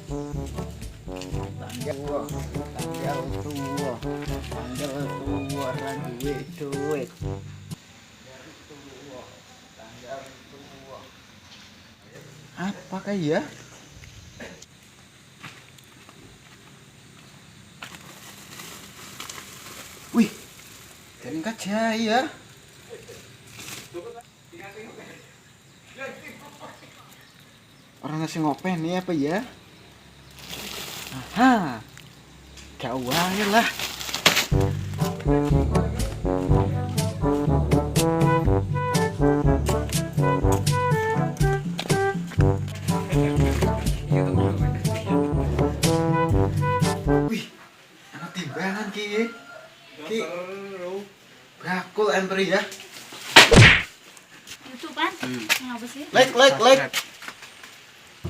Tanggal tua, orang duit. Apakah ya? Wih, jadi kacaya. Orang ngasih ngopen nih apa ya? Aha, gak wae lah. Wih, anak timbangan ki. Ki, bakul embri ya. YouTubean? Ngapa sih? Like.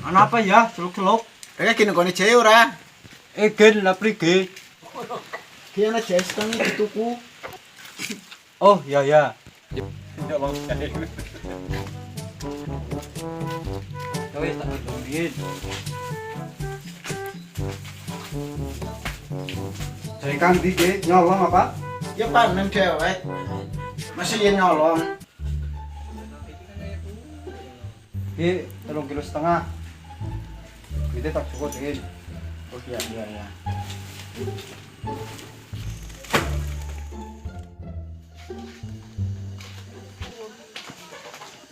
Ano apa ya? Celuk-celuk. Kayak gini koni jaya ora. Gen lah prige. Ki ana jaya setengah dituku. Oh, ya. Tidak mau sekali. Wis tak tungguin. Saya Kang Dige nyolong apa? Ya panen dewek. Masih yen nyolong. Ki 3,5 kilo. Itu tak cukup dingin. Oh iya.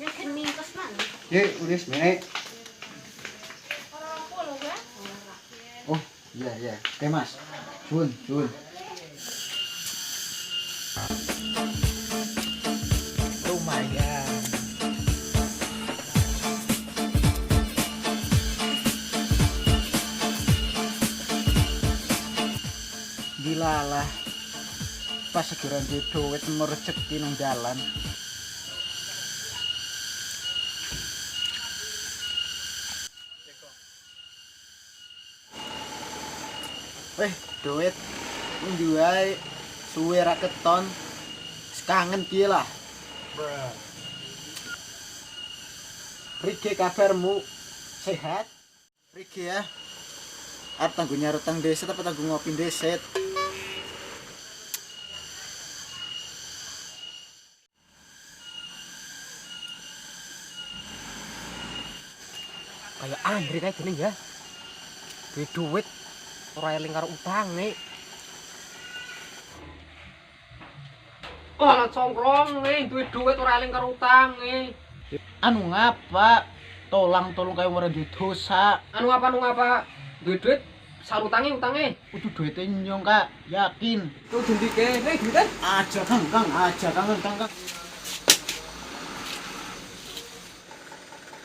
Yakin mingkes mana? Ye, udah semenek. Orang polo kan? Oh iya. Oke mas. Sun. Lumayan. Dilalah. Pas sekiran di duit merejeki nang dalan. Duit menjual suwe ra keton. Kangen piye lah. Rike kabarmu sehat? Rike ya. Arep tanggung nyarutang desa apa tanggung ngopi deset? Kayak Andre kayak gini ya. Duit ora eling karo utang nih. Lah congkrong nih, duit ora eling karo utang nih. Anu ngapa? Tolong kayak ora duwe dosa. Anu apa? Duit sarutange utange. Kudu duwite nyong Kak, yakin. Tuh dendike, nih duit. Aja Kang.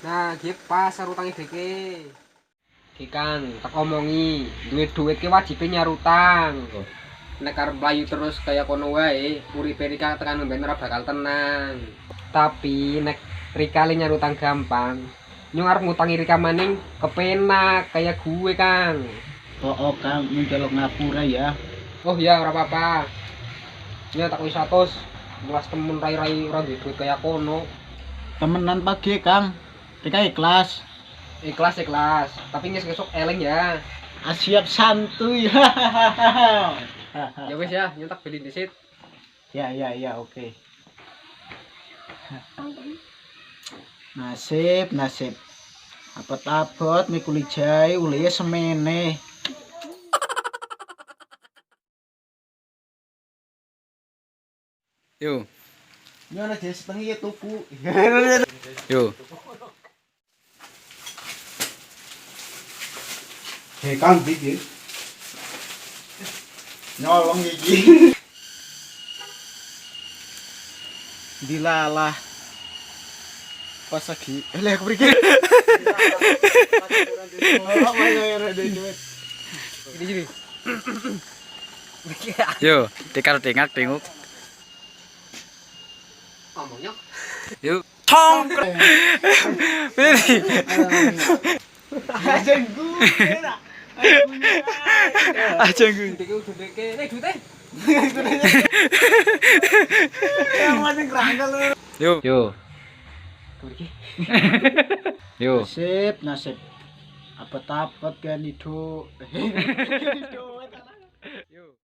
Nah, iki pas sarutange deke. Ki Kang, tak omongi, duit ki wajibe nyarutang. Nek arep mlayu terus kaya kono wae, uripe Rika tekan mben ora bakal tenang. Tapi nek Rika le nyarutang gampang, nyong arep ngutangi Rika maning kepenak kaya gue, Kang. Oh Kang, njaluk ngapura ya. Oh iya, ora apa-apa. Nya tak wis 100. Mulas temen rai-rai ora duwe duit kaya kono. Temenan pagi Kang. Rika ikhlas. Ikhlas, tapi ngesuk eleng ya. Siap santuy. Ya wis ya, nyetak beli disit. Ya, oke. Nasib. Apot-apot mikuli jae uleye semene. Yo. Nyana jaya setengah ya tuku. Yo. Hey Kang Dige. Nyolong iki. Dilalah. Pas lagi. Lek aku pergi. Gini. Yo, tengok. Ngomongnya. Yo. Tong. Pilih. Ajengku. Ajengku. Deke, nih duitnya. Yang masih kerangka lu. Yo. Yo. Nasib. Apa tapot kan itu.